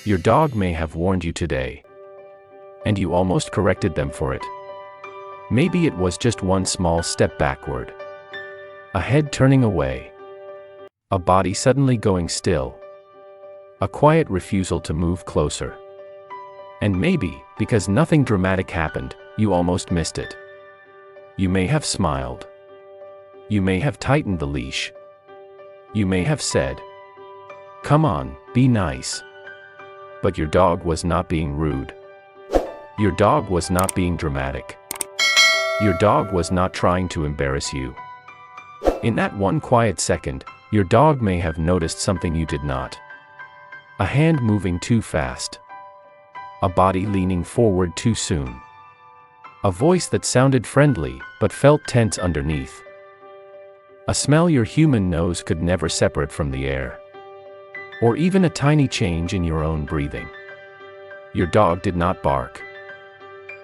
Your dog may have warned you today, and you almost corrected them for it. Maybe it was just one small step backward, a head turning away, a body suddenly going still, a quiet refusal to move closer. And maybe, because nothing dramatic happened, you almost missed it. You may have smiled. You may have tightened the leash. You may have said, "Come on, be nice." But your dog was not being rude. Your dog was not being dramatic. Your dog was not trying to embarrass you. In that one quiet second, your dog may have noticed something you did not. A hand moving too fast. A body leaning forward too soon. A voice that sounded friendly, but felt tense underneath. A smell your human nose could never separate from the air. Or even a tiny change in your own breathing. Your dog did not bark.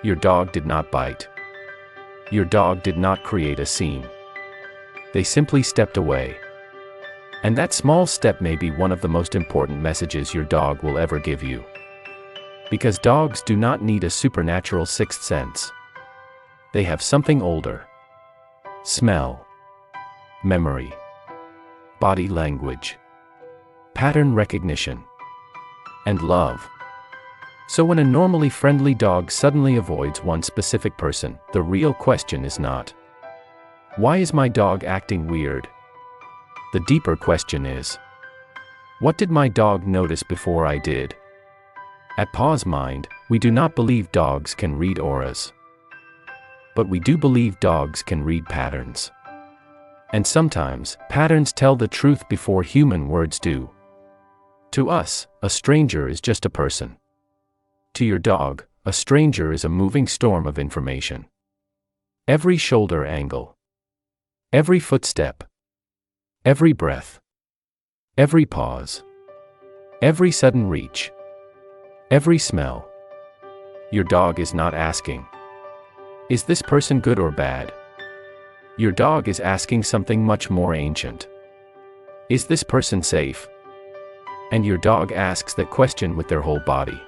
Your dog did not bite. Your dog did not create a scene. They simply stepped away. And that small step may be one of the most important messages your dog will ever give you. Because dogs do not need a supernatural sixth sense. They have something older. Smell. Memory. Body language. Pattern recognition. And love. So when a normally friendly dog suddenly avoids one specific person, the real question is not, "Why is my dog acting weird?" The deeper question is, "What did my dog notice before I did?" At Pause Mind, we do not believe dogs can read auras. But we do believe dogs can read patterns. And sometimes, patterns tell the truth before human words do. To us, a stranger is just a person. To your dog, a stranger is a moving storm of information. Every shoulder angle. Every footstep. Every breath. Every pause. Every sudden reach. Every smell. Your dog is not asking, "Is this person good or bad?" Your dog is asking something much more ancient. "Is this person safe?" And your dog asks that question with their whole body.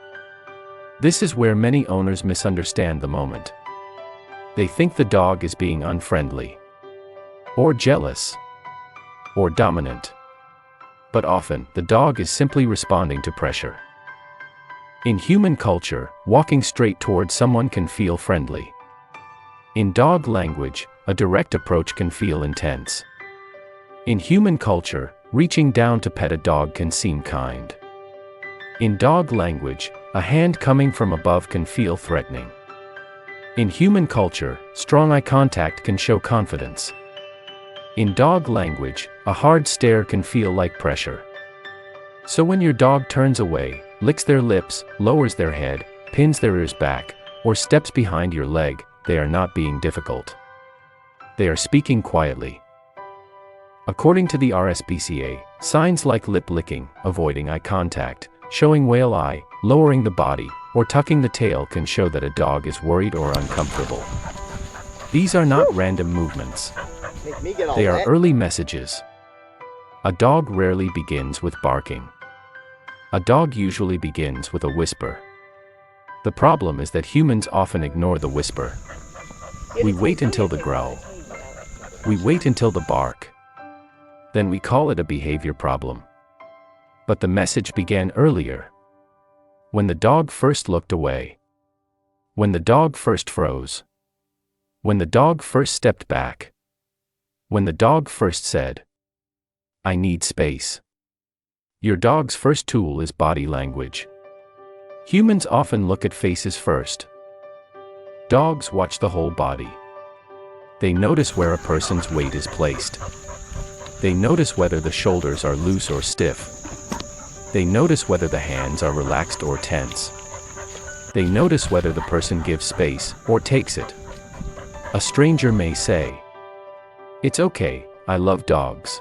This is where many owners misunderstand the moment. They think the dog is being unfriendly, or jealous, or dominant. But often, the dog is simply responding to pressure. In human culture, walking straight towards someone can feel friendly. In dog language, a direct approach can feel intense. In human culture, reaching down to pet a dog can seem kind. In dog language, a hand coming from above can feel threatening. In human culture, strong eye contact can show confidence. In dog language, a hard stare can feel like pressure. So when your dog turns away, licks their lips, lowers their head, pins their ears back, or steps behind your leg, they are not being difficult. They are speaking quietly. According to the RSPCA, signs like lip licking, avoiding eye contact, showing whale eye, lowering the body, or tucking the tail can show that a dog is worried or uncomfortable. These are not random movements. They are early messages. A dog rarely begins with barking. A dog usually begins with a whisper. The problem is that humans often ignore the whisper. We wait until the growl. We wait until the bark. Then we call it a behavior problem. But the message began earlier. When the dog first looked away. When the dog first froze. When the dog first stepped back. When the dog first said, "I need space." Your dog's first tool is body language. Humans often look at faces first. Dogs watch the whole body. They notice where a person's weight is placed. They notice whether the shoulders are loose or stiff. They notice whether the hands are relaxed or tense. They notice whether the person gives space or takes it. A stranger may say, "It's okay, I love dogs."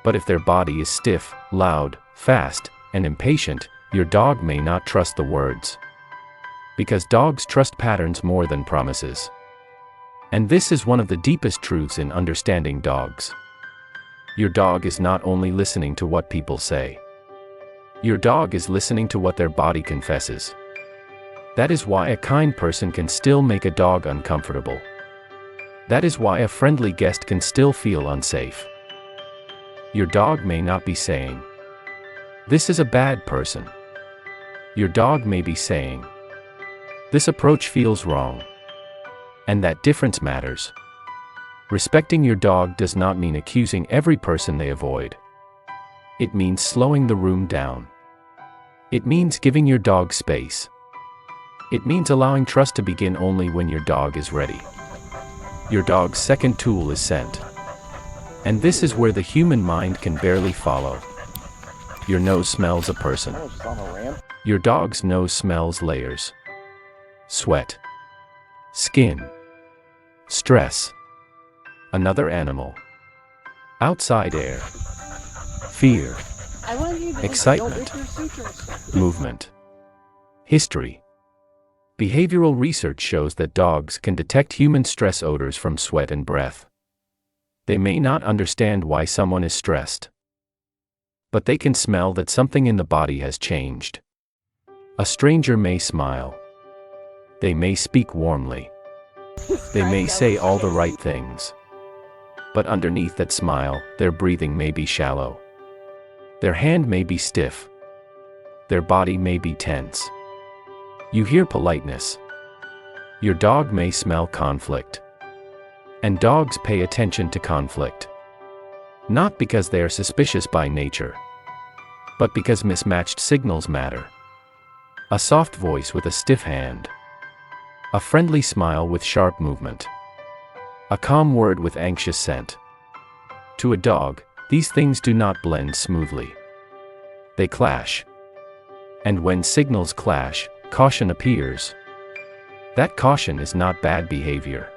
But if their body is stiff, loud, fast, and impatient, your dog may not trust the words. Because dogs trust patterns more than promises. And this is one of the deepest truths in understanding dogs. Your dog is not only listening to what people say. Your dog is listening to what their body confesses. That is why a kind person can still make a dog uncomfortable. That is why a friendly guest can still feel unsafe. Your dog may not be saying, "This is a bad person." Your dog may be saying, "This approach feels wrong." And that difference matters. Respecting your dog does not mean accusing every person they avoid. It means slowing the room down. It means giving your dog space. It means allowing trust to begin only when your dog is ready. Your dog's second tool is scent. And this is where the human mind can barely follow. Your nose smells a person. Your dog's nose smells layers. Sweat. Skin. Stress. Another animal. Outside air. Fear. Excitement. Movement. History. Behavioral research shows that dogs can detect human stress odors from sweat and breath. They may not understand why someone is stressed, but they can smell that something in the body has changed. A stranger may smile. They may speak warmly. They may say all the right things. But underneath that smile, their breathing may be shallow. Their hand may be stiff. Their body may be tense. You hear politeness. Your dog may smell conflict. And dogs pay attention to conflict. Not because they are suspicious by nature, but because mismatched signals matter. A soft voice with a stiff hand. A friendly smile with sharp movement. A calm word with anxious scent. To a dog, these things do not blend smoothly. They clash. And when signals clash, caution appears. That caution is not bad behavior.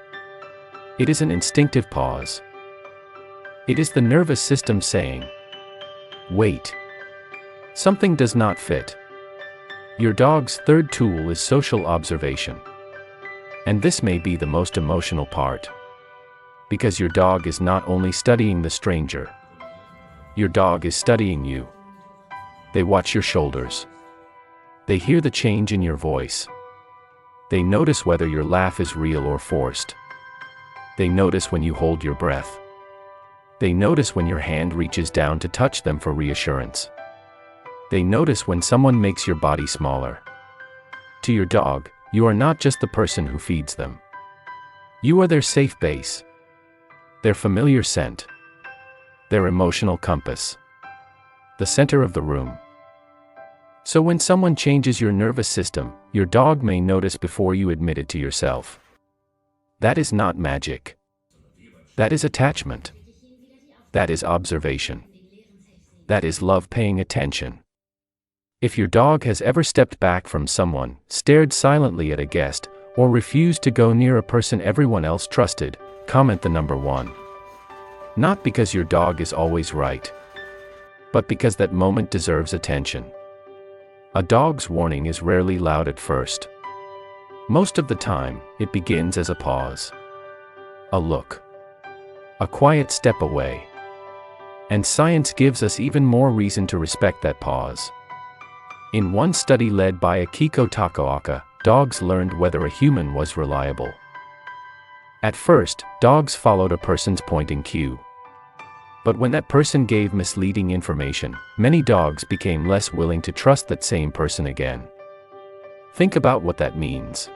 It is an instinctive pause. It is the nervous system saying, "Wait. Something does not fit." Your dog's third tool is social observation. And this may be the most emotional part. Because your dog is not only studying the stranger. Your dog is studying you. They watch your shoulders. They hear the change in your voice. They notice whether your laugh is real or forced. They notice when you hold your breath. They notice when your hand reaches down to touch them for reassurance. They notice when someone makes your body smaller. To your dog, you are not just the person who feeds them. You are their safe base. Their familiar scent. Their emotional compass. The center of the room. So when someone changes your nervous system, your dog may notice before you admit it to yourself. That is not magic. That is attachment. That is observation. That is love paying attention. If your dog has ever stepped back from someone, stared silently at a guest, or refused to go near a person everyone else trusted, comment the number 1. Not because your dog is always right, but because that moment deserves attention. A dog's warning is rarely loud at first. Most of the time, it begins as a pause. A look. A quiet step away. And science gives us even more reason to respect that pause. In one study led by Akiko Takaoka, dogs learned whether a human was reliable. At first, dogs followed a person's pointing cue. But when that person gave misleading information, many dogs became less willing to trust that same person again. Think about what that means.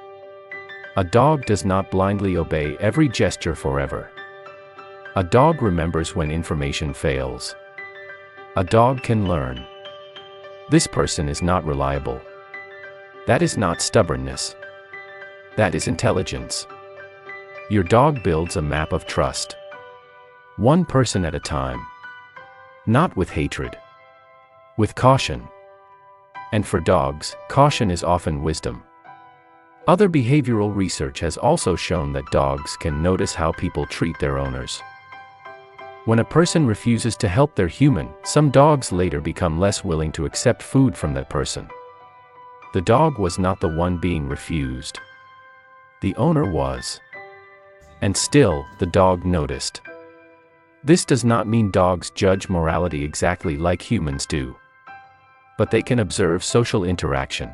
A dog does not blindly obey every gesture forever. A dog remembers when information fails. A dog can learn. This person is not reliable. That is not stubbornness. That is intelligence. Your dog builds a map of trust. One person at a time. Not with hatred. With caution. And for dogs, caution is often wisdom. Other behavioral research has also shown that dogs can notice how people treat their owners. When a person refuses to help their human, some dogs later become less willing to accept food from that person. The dog was not the one being refused. The owner was. And still, the dog noticed. This does not mean dogs judge morality exactly like humans do. But they can observe social interaction.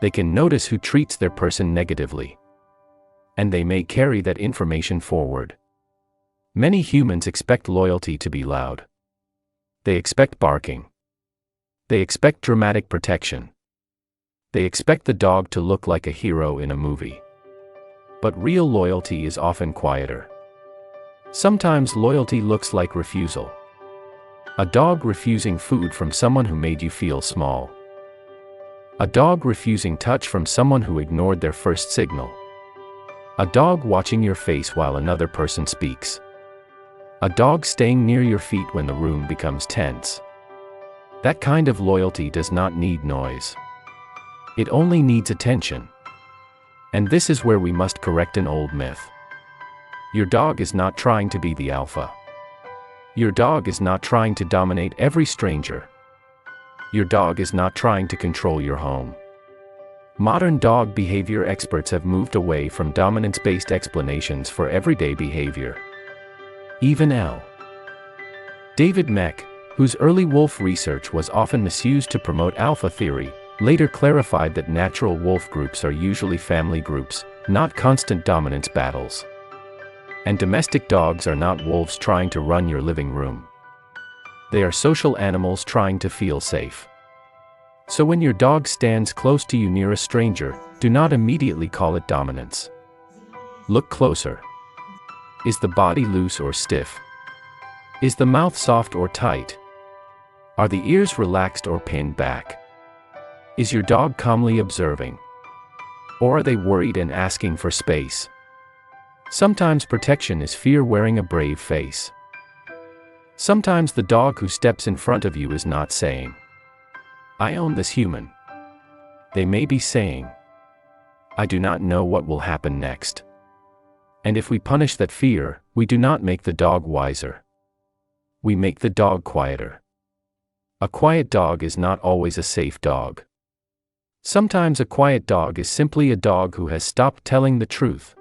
They can notice who treats their person negatively. And they may carry that information forward. Many humans expect loyalty to be loud. They expect barking. They expect dramatic protection. They expect the dog to look like a hero in a movie. But real loyalty is often quieter. Sometimes loyalty looks like refusal. A dog refusing food from someone who made you feel small. A dog refusing touch from someone who ignored their first signal. A dog watching your face while another person speaks. A dog staying near your feet when the room becomes tense. That kind of loyalty does not need noise. It only needs attention. And this is where we must correct an old myth. Your dog is not trying to be the alpha. Your dog is not trying to dominate every stranger. Your dog is not trying to control your home. Modern dog behavior experts have moved away from dominance-based explanations for everyday behavior. Even L. David Meck, whose early wolf research was often misused to promote alpha theory, later clarified that natural wolf groups are usually family groups, not constant dominance battles. And domestic dogs are not wolves trying to run your living room. They are social animals trying to feel safe. So when your dog stands close to you near a stranger, do not immediately call it dominance. Look closer. Is the body loose or stiff? Is the mouth soft or tight? Are the ears relaxed or pinned back? Is your dog calmly observing? Or are they worried and asking for space? Sometimes protection is fear wearing a brave face. Sometimes the dog who steps in front of you is not saying, "I own this human." They may be saying, "I do not know what will happen next." And if we punish that fear, we do not make the dog wiser. We make the dog quieter. A quiet dog is not always a safe dog. Sometimes a quiet dog is simply a dog who has stopped telling the truth.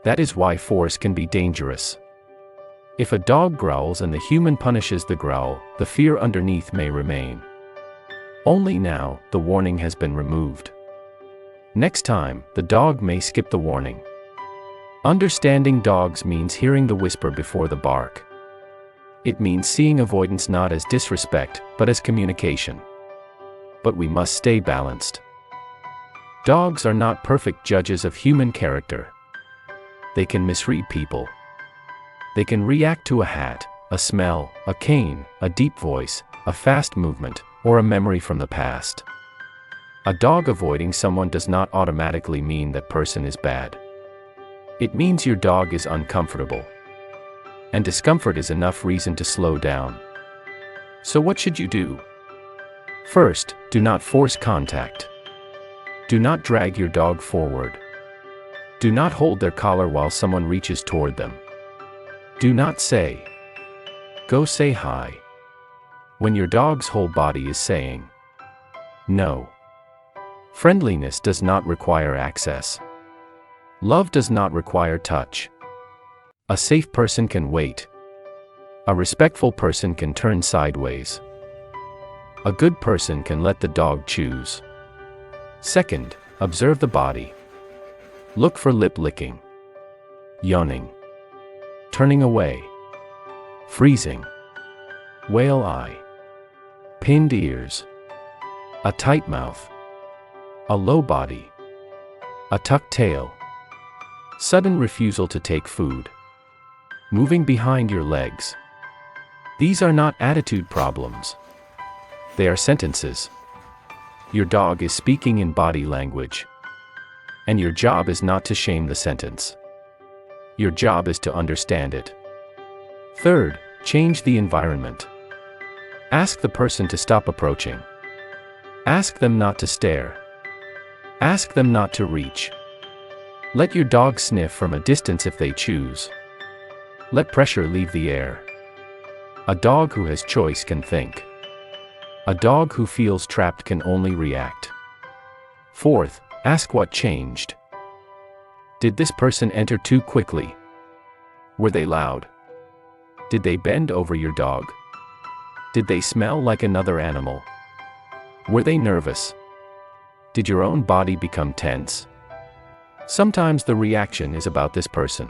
That is why force can be dangerous. If a dog growls and the human punishes the growl, the fear underneath may remain. Only now, the warning has been removed. Next time, the dog may skip the warning. Understanding dogs means hearing the whisper before the bark. It means seeing avoidance not as disrespect, but as communication. But we must stay balanced. Dogs are not perfect judges of human character. They can misread people. They can react to a hat, a smell, a cane, a deep voice, a fast movement, or a memory from the past. A dog avoiding someone does not automatically mean that person is bad. It means your dog is uncomfortable. And discomfort is enough reason to slow down. So what should you do? First, do not force contact. Do not drag your dog forward. Do not hold their collar while someone reaches toward them. Do not say, "Go say hi," when your dog's whole body is saying, "No." Friendliness does not require access. Love does not require touch. A safe person can wait. A respectful person can turn sideways. A good person can let the dog choose. Second, observe the body. Look for lip licking, yawning, turning away, freezing, whale eye, pinned ears, a tight mouth, a low body, a tucked tail, sudden refusal to take food, moving behind your legs. These are not attitude problems. They are sentences. Your dog is speaking in body language. And your job is not to shame the sentence. Your job is to understand it. Third, change the environment. Ask the person to stop approaching. Ask them not to stare. Ask them not to reach. Let your dog sniff from a distance if they choose. Let pressure leave the air. A dog who has choice can think. A dog who feels trapped can only react. Fourth, ask what changed. Did this person enter too quickly? Were they loud? Did they bend over your dog? Did they smell like another animal? Were they nervous? Did your own body become tense? Sometimes the reaction is about this person.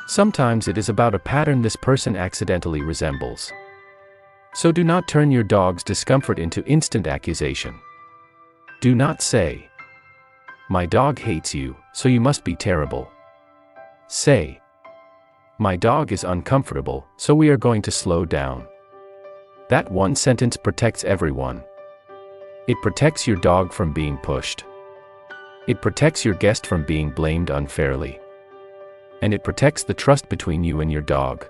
Sometimes it is about a pattern this person accidentally resembles. So do not turn your dog's discomfort into instant accusation. Do not say, "My dog hates you, so you must be terrible." Say, "My dog is uncomfortable, so we are going to slow down." That one sentence protects everyone. It protects your dog from being pushed. It protects your guest from being blamed unfairly. And it protects the trust between you and your dog.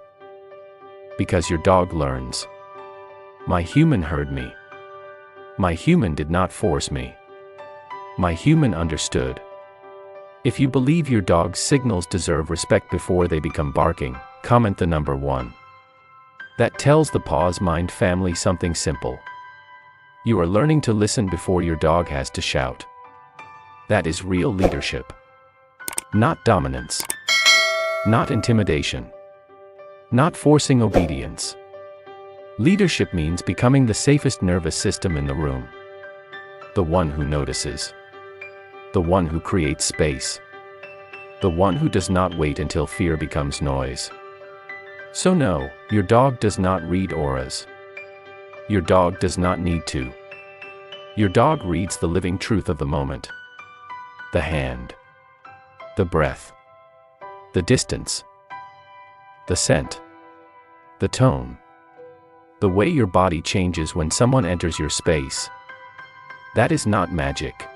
Because your dog learns. My human heard me. My human did not force me. My human understood. If you believe your dog's signals deserve respect before they become barking, comment the number 1. That tells the Pause Mind family something simple. You are learning to listen before your dog has to shout. That is real leadership. Not dominance. Not intimidation. Not forcing obedience. Leadership means becoming the safest nervous system in the room. The one who notices. The one who creates space. The one who does not wait until fear becomes noise. So no, your dog does not read auras. Your dog does not need to. Your dog reads the living truth of the moment. The hand. The breath. The distance. The scent. The tone. The way your body changes when someone enters your space. That is not magic.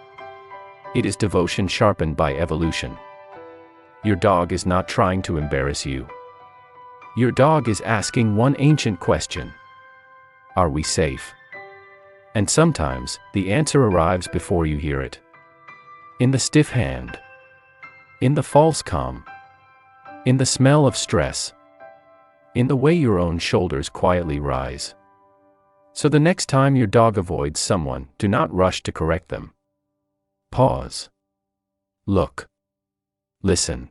It is devotion sharpened by evolution. Your dog is not trying to embarrass you. Your dog is asking one ancient question. Are we safe? And sometimes, the answer arrives before you hear it. In the stiff hand. In the false calm. In the smell of stress. In the way your own shoulders quietly rise. So the next time your dog avoids someone, do not rush to correct them. Pause. Look. Listen.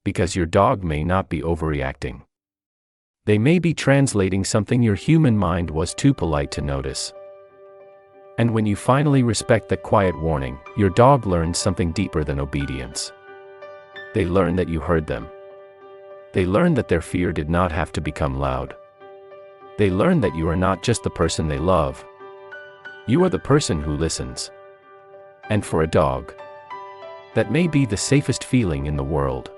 Because your dog may not be overreacting. They may be translating something your human mind was too polite to notice. And when you finally respect that quiet warning, your dog learns something deeper than obedience. They learn that you heard them. They learn that their fear did not have to become loud. They learn that you are not just the person they love. You are the person who listens. And for a dog, that may be the safest feeling in the world.